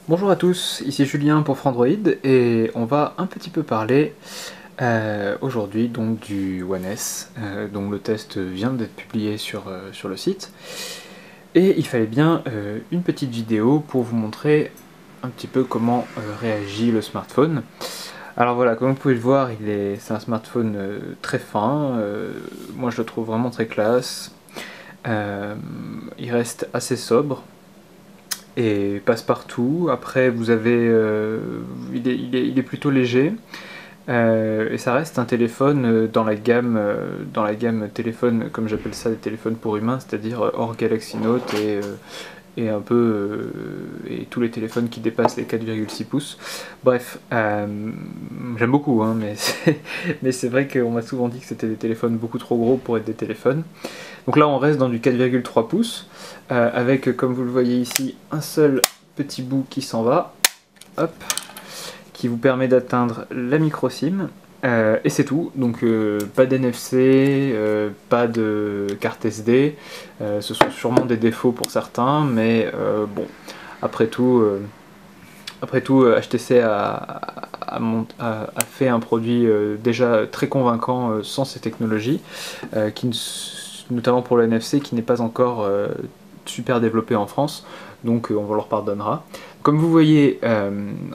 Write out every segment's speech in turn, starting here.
Bonjour à tous, ici Julien pour Frandroid et on va un petit peu parler aujourd'hui donc du One S, dont le test vient d'être publié sur le site. Et il fallait bien une petite vidéo pour vous montrer un petit peu comment réagit le smartphone. Alors voilà, comme vous pouvez le voir, c'est un smartphone très fin, moi je le trouve vraiment très classe. Il reste assez sobre et passe partout. Après vous avez, il est plutôt léger. Et ça reste un téléphone dans la gamme téléphone, comme j'appelle ça, des téléphones pour humains, c'est-à-dire hors Galaxy Note et un peu et tous les téléphones qui dépassent les 4,6 pouces. Bref, j'aime beaucoup, hein, mais c'est vrai qu'on m'a souvent dit que c'était des téléphones beaucoup trop gros pour être des téléphones. Donc là on reste dans du 4,3 pouces, avec, comme vous le voyez ici, un seul petit bout qui s'en va, hop, qui vous permet d'atteindre la micro SIM, et c'est tout. Donc pas d'NFC, pas de carte SD, ce sont sûrement des défauts pour certains, mais bon, après tout HTC a fait un produit déjà très convaincant sans ces technologies, notamment pour le NFC, qui n'est pas encore super développé en France, donc on leur pardonnera. Comme vous voyez,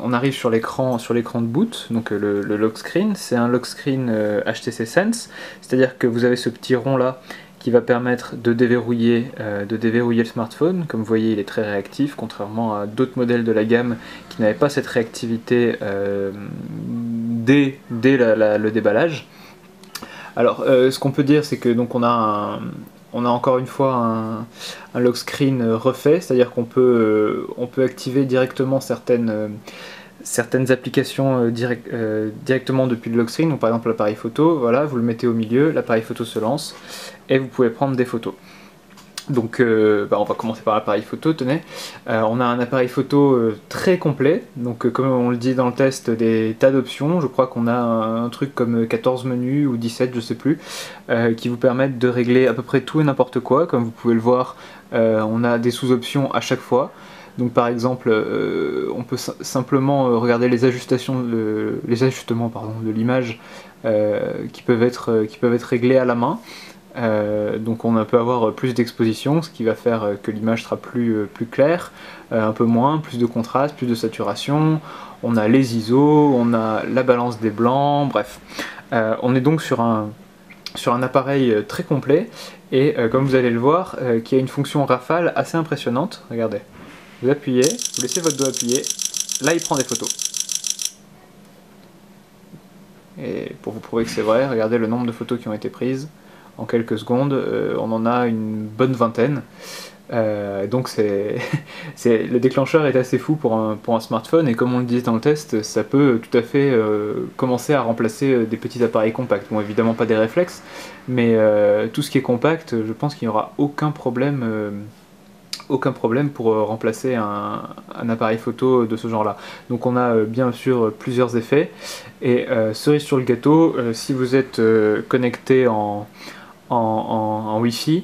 on arrive sur l'écran de boot, donc le lock screen. C'est un lock screen HTC Sense, c'est-à-dire que vous avez ce petit rond là qui va permettre de déverrouiller le smartphone. Comme vous voyez, il est très réactif, contrairement à d'autres modèles de la gamme qui n'avaient pas cette réactivité dès le déballage. Alors, ce qu'on peut dire, c'est que donc on a encore une fois un lock screen refait, c'est-à-dire qu'on peut activer directement certaines applications directement depuis le lock screen. Donc par exemple l'appareil photo, voilà, vous le mettez au milieu, l'appareil photo se lance et vous pouvez prendre des photos. Donc on va commencer par l'appareil photo, tenez. On a un appareil photo très complet, donc comme on le dit dans le test, des tas d'options. Je crois qu'on a un truc comme 14 menus ou 17, je sais plus, qui vous permettent de régler à peu près tout et n'importe quoi. Comme vous pouvez le voir, on a des sous-options à chaque fois. Donc par exemple, on peut simplement regarder les ajustements de l'image qui peuvent être réglés à la main. Donc on peut avoir plus d'exposition, ce qui va faire que l'image sera plus claire, un peu moins, plus de contraste, plus de saturation. On a les ISO, on a la balance des blancs, bref. On est donc sur un appareil très complet et comme vous allez le voir, qui a une fonction rafale assez impressionnante. Regardez, vous appuyez, vous laissez votre doigt appuyer, là il prend des photos. Et pour vous prouver que c'est vrai, regardez le nombre de photos qui ont été prises. En quelques secondes, on en a une bonne vingtaine. Donc le déclencheur est assez fou pour un smartphone, et comme on le disait dans le test, ça peut tout à fait commencer à remplacer des petits appareils compacts. Bon, évidemment pas des réflexes, mais tout ce qui est compact, je pense qu'il n'y aura aucun problème pour remplacer un appareil photo de ce genre-là. Donc on a bien sûr plusieurs effets, et cerise sur le gâteau, si vous êtes connecté en Wi-Fi,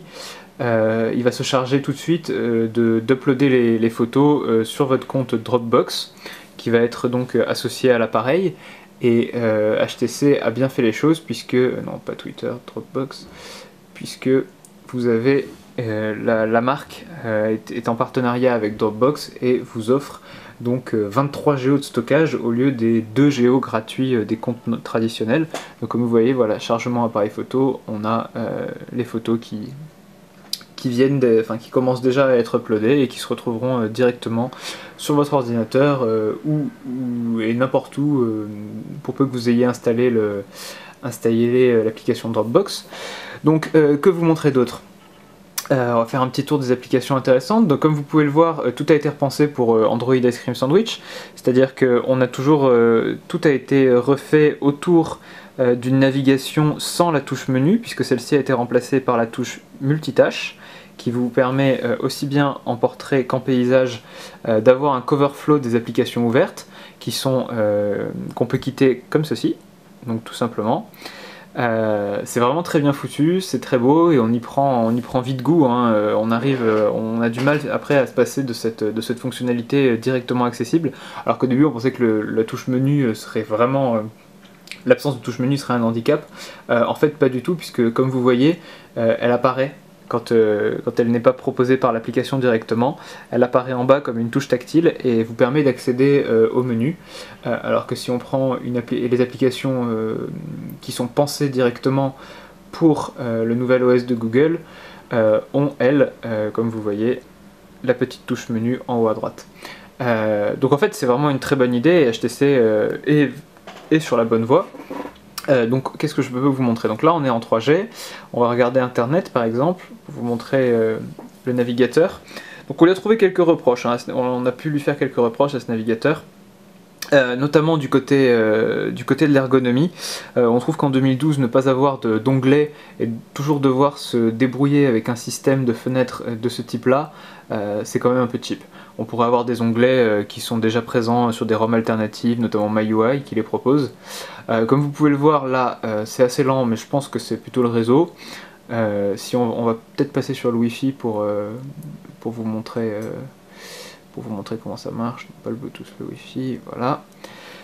il va se charger tout de suite d'uploader les photos sur votre compte Dropbox, qui va être donc associé à l'appareil. Et HTC a bien fait les choses, puisque, non pas Twitter, Dropbox, puisque vous avez la marque est en partenariat avec Dropbox et vous offre donc 23 Go de stockage au lieu des 2 Go gratuits des comptes traditionnels. Donc comme vous voyez, voilà, chargement appareil photo, on a les photos qui commencent déjà à être uploadées et qui se retrouveront directement sur votre ordinateur et n'importe où, pour peu que vous ayez installé l'application Dropbox. Donc que vous montrer d'autre? On va faire un petit tour des applications intéressantes. Donc comme vous pouvez le voir, tout a été repensé pour Android Ice Cream Sandwich, c'est-à-dire que tout a été refait autour d'une navigation sans la touche menu, puisque celle-ci a été remplacée par la touche multitâche, qui vous permet aussi bien en portrait qu'en paysage d'avoir un cover flow des applications ouvertes qu'on peut quitter comme ceci, donc tout simplement. C'est vraiment très bien foutu, c'est très beau et on y prend vite goût, hein. On a du mal après à se passer de cette fonctionnalité directement accessible, alors qu'au début on pensait que la touche menu serait vraiment... l'absence de touche menu serait un handicap. En fait pas du tout, puisque comme vous voyez, elle apparaît quand elle n'est pas proposée par l'application directement. Elle apparaît en bas comme une touche tactile et vous permet d'accéder au menu. Alors que si on prend les applications qui sont pensées directement pour le nouvel OS de Google, ont elles, comme vous voyez, la petite touche menu en haut à droite. Donc en fait c'est vraiment une très bonne idée et HTC est sur la bonne voie. Donc qu'est-ce que je peux vous montrer? Donc là on est en 3G, on va regarder internet par exemple, pour vous montrer le navigateur. Donc on lui a trouvé quelques reproches, hein. On a pu lui faire quelques reproches à ce navigateur. Notamment du côté de l'ergonomie. On trouve qu'en 2012, ne pas avoir d'onglet et toujours devoir se débrouiller avec un système de fenêtres de ce type-là, c'est quand même un peu cheap. On pourrait avoir des onglets qui sont déjà présents sur des ROM alternatives, notamment MyUI qui les propose. Comme vous pouvez le voir là, c'est assez lent, mais je pense que c'est plutôt le réseau. Si on va peut-être passer sur le Wi-Fi pour vous montrer... comment ça marche, pas le Bluetooth, le Wi-Fi, voilà.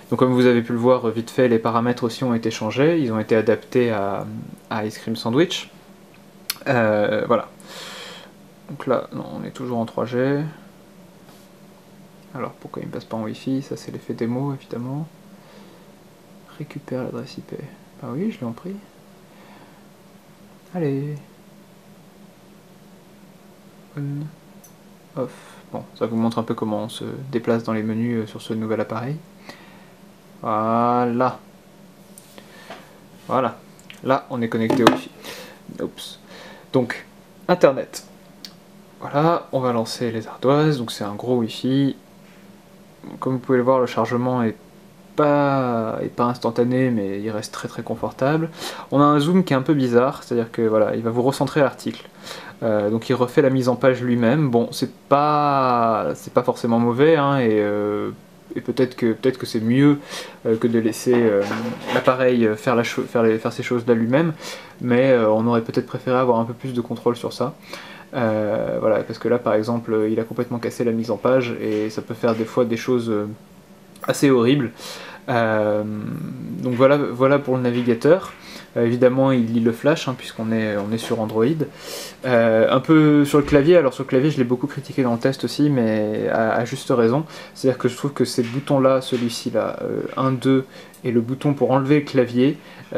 Donc comme vous avez pu le voir vite fait, les paramètres aussi ont été changés, ils ont été adaptés à Ice Cream Sandwich. Voilà. Donc là, non, on est toujours en 3G. Alors pourquoi il ne passe pas en Wi-Fi? Ça c'est l'effet démo évidemment. Récupère l'adresse IP. Ah oui, je l'ai en pris. Allez. On. Off. Bon, ça vous montre un peu comment on se déplace dans les menus sur ce nouvel appareil. Voilà. Voilà. Là, on est connecté au Wi-Fi. Oups. Donc, Internet. Voilà, on va lancer les ardoises. Donc c'est un gros Wi-Fi. Comme vous pouvez le voir, le chargement est pas instantané, mais il reste très très confortable. On a un zoom qui est un peu bizarre, c'est-à-dire que voilà, il va vous recentrer l'article. Donc il refait la mise en page lui-même. Bon, c'est pas forcément mauvais, hein, et peut-être que c'est mieux que de laisser l'appareil faire ces choses-là lui-même, mais on aurait peut-être préféré avoir un peu plus de contrôle sur ça. Voilà, parce que là par exemple il a complètement cassé la mise en page et ça peut faire des fois des choses assez horribles. Donc voilà pour le navigateur. Évidemment il lit le flash, hein, puisqu'on est sur Android. Un peu sur le clavier, alors sur le clavier je l'ai beaucoup critiqué dans le test aussi, mais à juste raison. C'est-à-dire que je trouve que ces boutons là, celui-ci là, 1, 2 et le bouton pour enlever le clavier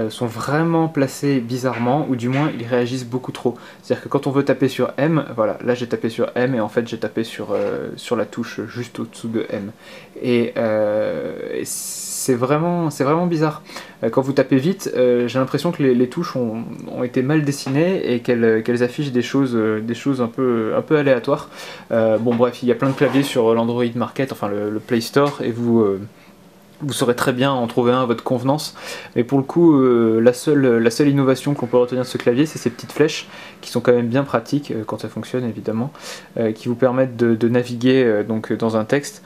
sont vraiment placés bizarrement, ou du moins ils réagissent beaucoup trop. C'est-à-dire que quand on veut taper sur M, voilà, là j'ai tapé sur M et en fait j'ai tapé sur la touche juste au-dessous de M. Et c'est vraiment bizarre. Quand vous tapez vite, j'ai l'impression que les touches ont été mal dessinées et qu'elles affichent des choses un peu aléatoires. Bon bref, il y a plein de claviers sur l'Android Market, enfin le Play Store, et vous saurez très bien en trouver un à votre convenance. Mais pour le coup, la seule innovation qu'on peut retenir de ce clavier, c'est ces petites flèches qui sont quand même bien pratiques quand ça fonctionne évidemment, qui vous permettent de naviguer donc dans un texte.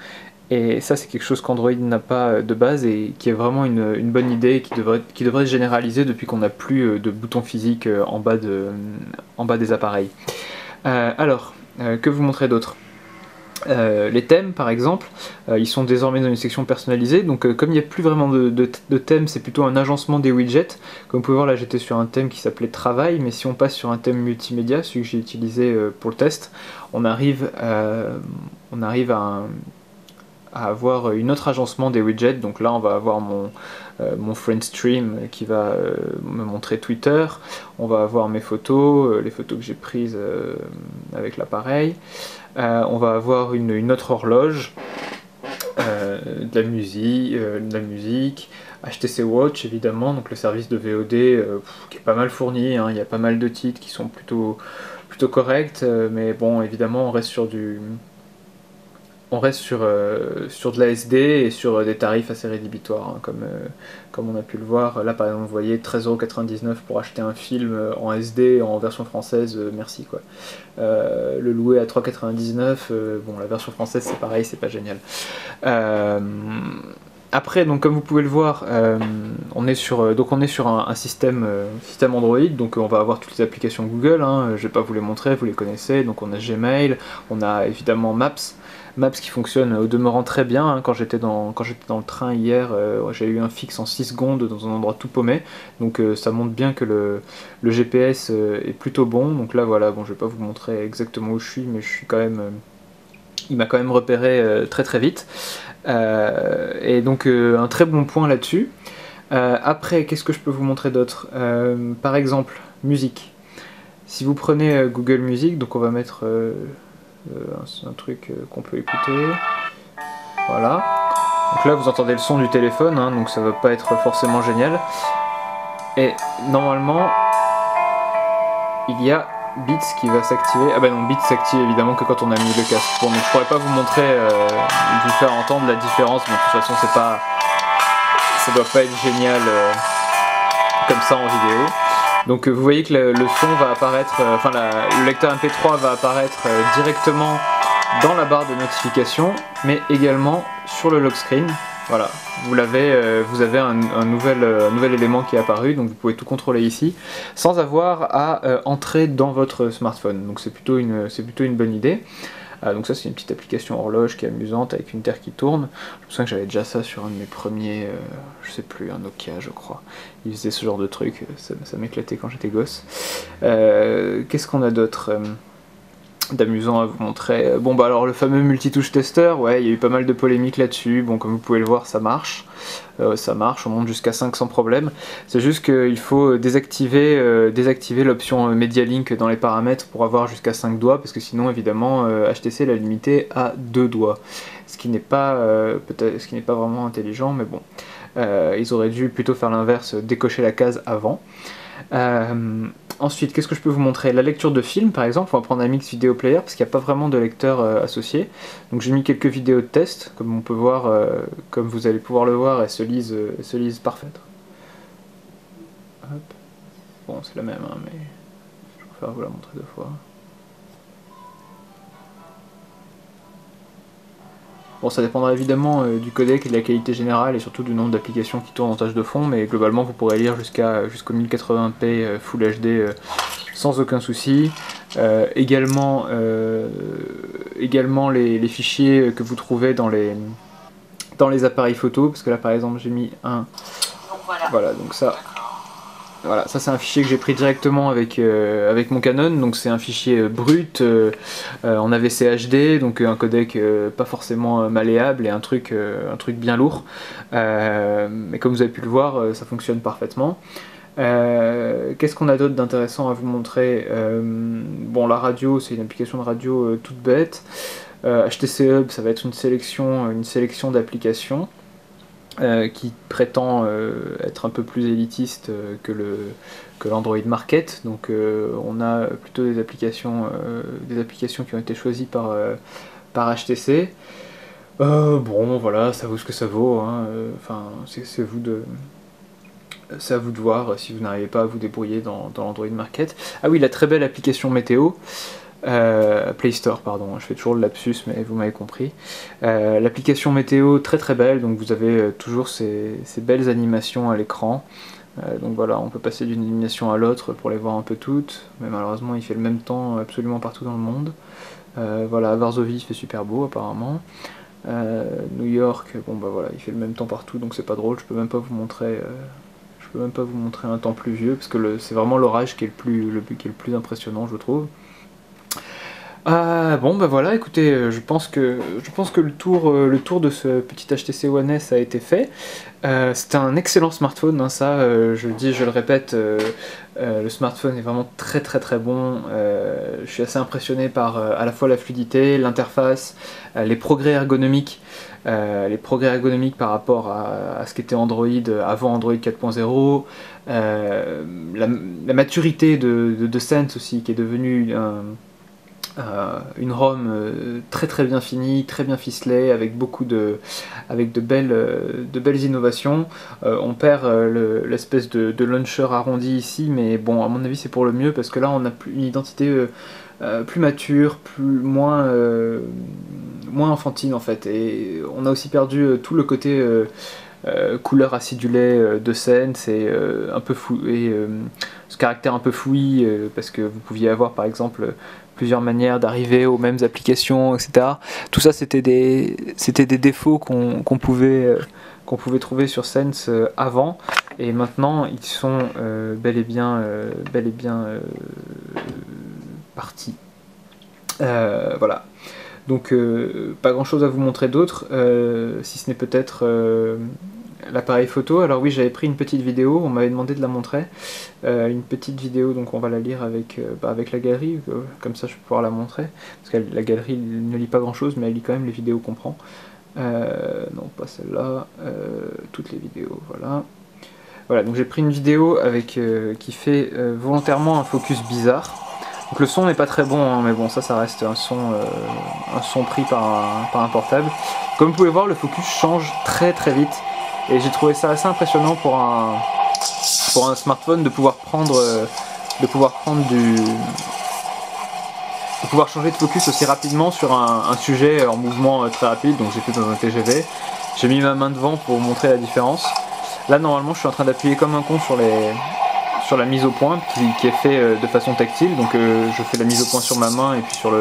Et ça c'est quelque chose qu'Android n'a pas de base et qui est vraiment une bonne idée et qui devrait se généraliser depuis qu'on n'a plus de boutons physiques en bas des appareils. Alors, que vous montrer d'autre? Les thèmes par exemple, ils sont désormais dans une section personnalisée, donc comme il n'y a plus vraiment de thèmes, c'est plutôt un agencement des widgets. Comme vous pouvez voir là j'étais sur un thème qui s'appelait travail, mais si on passe sur un thème multimédia, celui que j'ai utilisé pour le test, on arrive à avoir une autre agencement des widgets. Donc là on va avoir mon friend stream qui va me montrer Twitter, on va avoir mes photos, les photos que j'ai prises avec l'appareil, on va avoir une autre horloge, de la musique, HTC Watch évidemment, donc le service de VOD qui est pas mal fourni, hein. Il y a pas mal de titres qui sont plutôt corrects, mais bon évidemment on reste sur on reste sur de la SD et sur des tarifs assez rédhibitoires, hein, comme on a pu le voir. Là par exemple vous voyez 13,99 € pour acheter un film en SD en version française, merci quoi. Le louer à 3,99 €, bon la version française c'est pareil, c'est pas génial. Après, donc comme vous pouvez le voir, on est sur un système Android, donc on va avoir toutes les applications Google, hein, je vais pas vous les montrer, vous les connaissez, donc on a Gmail, on a évidemment Maps qui fonctionne au demeurant très bien, hein. Quand j'étais dans le train hier, j'ai eu un fixe en 6 secondes dans un endroit tout paumé, donc ça montre bien que le GPS est plutôt bon, donc là voilà, bon je vais pas vous montrer exactement où je suis, mais je suis quand même... il m'a quand même repéré très très vite. Et donc un très bon point là-dessus. Après, qu'est-ce que je peux vous montrer d'autre? Par exemple, musique. Si vous prenez Google Music, donc on va mettre un truc qu'on peut écouter. Voilà. Donc là, vous entendez le son du téléphone, hein, donc ça va pas être forcément génial. Et normalement, il y a Beats qui va s'activer. Ah bah non, Beats s'active évidemment que quand on a mis le casque. Bon, donc je pourrais pas vous montrer, vous faire entendre la différence, mais de toute façon c'est pas, ça doit pas être génial comme ça en vidéo. Donc vous voyez que le son va apparaître, le lecteur MP3 va apparaître directement dans la barre de notification, mais également sur le lock screen. Voilà, vous avez un nouvel élément qui est apparu, donc vous pouvez tout contrôler ici, sans avoir à entrer dans votre smartphone. Donc c'est plutôt une bonne idée. Donc ça c'est une petite application horloge qui est amusante avec une terre qui tourne. Je me souviens que j'avais déjà ça sur un de mes premiers, je sais plus, un Nokia je crois. Il faisait ce genre de truc, ça m'éclatait quand j'étais gosse. Qu'est-ce qu'on a d'autre d'amusant à vous montrer? Bon bah alors le fameux multitouche tester, ouais, il y a eu pas mal de polémiques là-dessus. Bon, comme vous pouvez le voir, ça marche, on monte jusqu'à 5 sans problème. C'est juste qu'il faut désactiver l'option Media Link dans les paramètres pour avoir jusqu'à 5 doigts, parce que sinon évidemment HTC l'a limité à 2 doigts, ce qui n'est pas vraiment intelligent, mais bon, ils auraient dû plutôt faire l'inverse, décocher la case avant. Ensuite, qu'est-ce que je peux vous montrer? La lecture de films par exemple, on va prendre un mix vidéo player parce qu'il n'y a pas vraiment de lecteur associé. Donc j'ai mis quelques vidéos de test, comme on peut voir, comme vous allez pouvoir le voir, elles se lisent parfaites. Hop. Bon, c'est la même, hein, mais je préfère vous la montrer deux fois. Bon, ça dépendra évidemment du codec et de la qualité générale et surtout du nombre d'applications qui tournent en tâche de fond, mais globalement vous pourrez lire jusqu'au 1080p Full HD sans aucun souci. Également les fichiers que vous trouvez dans les appareils photo, parce que là par exemple j'ai mis un... Voilà, donc ça... Voilà, ça c'est un fichier que j'ai pris directement avec mon Canon, donc c'est un fichier brut en AVC HD, donc un codec pas forcément malléable et un truc bien lourd. Mais comme vous avez pu le voir, ça fonctionne parfaitement. Qu'est-ce qu'on a d'autre d'intéressant à vous montrer? Bon, la radio, c'est une application de radio toute bête. HTC Hub, ça va être une sélection d'applications. Qui prétend être un peu plus élitiste que l'Android Market, donc on a plutôt des applications qui ont été choisies par HTC. Bon voilà, ça vaut ce que ça vaut, hein. Enfin c'est à vous de voir si vous n'arrivez pas à vous débrouiller dans l'Android Market. Ah oui, la très belle application météo, Play Store, pardon, je fais toujours le lapsus, mais vous m'avez compris. L'application météo très très belle, donc vous avez toujours ces belles animations à l'écran. Donc voilà, on peut passer d'une animation à l'autre pour les voir un peu toutes, mais malheureusement il fait le même temps absolument partout dans le monde. Voilà, Varsovie il fait super beau apparemment. New York, bon bah voilà, il fait le même temps partout, donc c'est pas drôle, je peux même pas vous montrer un temps pluvieux, parce que c'est vraiment l'orage qui est le plus impressionnant, je trouve. Bon bah voilà, écoutez, je pense que le tour de ce petit HTC One S a été fait. C'est un excellent smartphone, hein, ça, je le dis, je le répète, le smartphone est vraiment très très très bon. Je suis assez impressionné par à la fois la fluidité, l'interface, les progrès ergonomiques par rapport à ce qu'était Android avant Android 4.0, la maturité de Sense aussi, qui est devenu une ROM très très bien finie, très bien ficelée, avec de belles innovations. On perd l'espèce de launcher arrondi ici, mais bon, à mon avis c'est pour le mieux, parce que là on a une identité plus mature, moins enfantine en fait, et on a aussi perdu tout le côté couleur acidulée de scène, c'est un peu fou, et ce caractère un peu fouillis, parce que vous pouviez avoir par exemple plusieurs manières d'arriver aux mêmes applications, etc. Tout ça c'était des défauts qu'on pouvait trouver sur Sense avant, et maintenant ils sont bel et bien partis. Voilà. Donc pas grand chose à vous montrer d'autre, si ce n'est peut-être l'appareil photo. Alors oui, j'avais pris une petite vidéo, on m'avait demandé de la montrer, une petite vidéo, donc on va la lire avec la galerie, comme ça je vais pouvoir la montrer, parce que la galerie ne lit pas grand chose, mais elle lit quand même les vidéos qu'on prend. Non, pas celle-là, toutes les vidéos, voilà. Voilà, donc j'ai pris une vidéo qui fait volontairement un focus bizarre. Donc le son n'est pas très bon, hein, mais bon, ça reste un son pris par un portable. Comme vous pouvez voir, le focus change très très vite, et j'ai trouvé ça assez impressionnant pour un smartphone de pouvoir changer de focus aussi rapidement sur un sujet en mouvement très rapide. Donc j'ai fait dans un TGV, j'ai mis ma main devant pour montrer la différence. Là normalement je suis en train d'appuyer comme un con sur la mise au point qui est fait de façon tactile, donc je fais la mise au point sur ma main et puis sur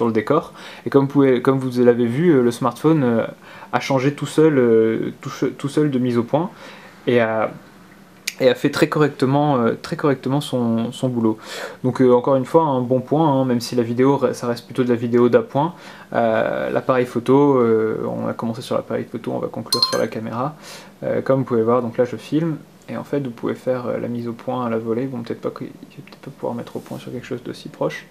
le décor, et comme vous l'avez vu, le smartphone a changé tout seul de mise au point, et a fait très correctement son boulot. Donc encore une fois, un bon point, hein, même si la vidéo, ça reste plutôt de la vidéo d'appoint. L'appareil photo, on a commencé sur l'appareil photo, on va conclure sur la caméra. Comme vous pouvez voir, donc là je filme, et en fait vous pouvez faire la mise au point à la volée. Bon, peut-être pas pouvoir mettre au point sur quelque chose d'aussi proche.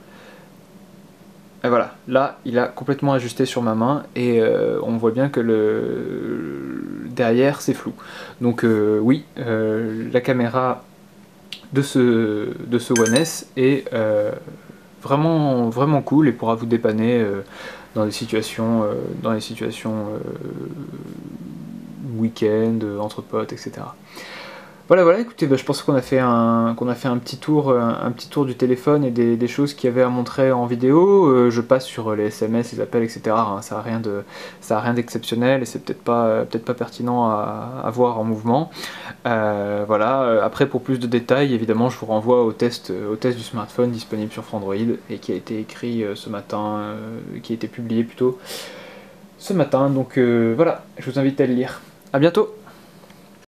Et voilà, là il a complètement ajusté sur ma main, et on voit bien que derrière c'est flou. Donc oui, la caméra de ce One S est vraiment, vraiment cool, et pourra vous dépanner dans des situations week-end, entre potes, etc. Voilà, écoutez, je pense qu'on a fait un petit tour du téléphone et des choses qu'il y avait à montrer en vidéo. Je passe sur les SMS, les appels, etc. hein, ça a rien d'exceptionnel, et c'est peut-être pas pertinent à voir en mouvement. Voilà. Après, pour plus de détails, évidemment, je vous renvoie au test du smartphone disponible sur Frandroid, et qui a été écrit ce matin, qui a été publié plutôt ce matin. Donc voilà, je vous invite à le lire. À bientôt.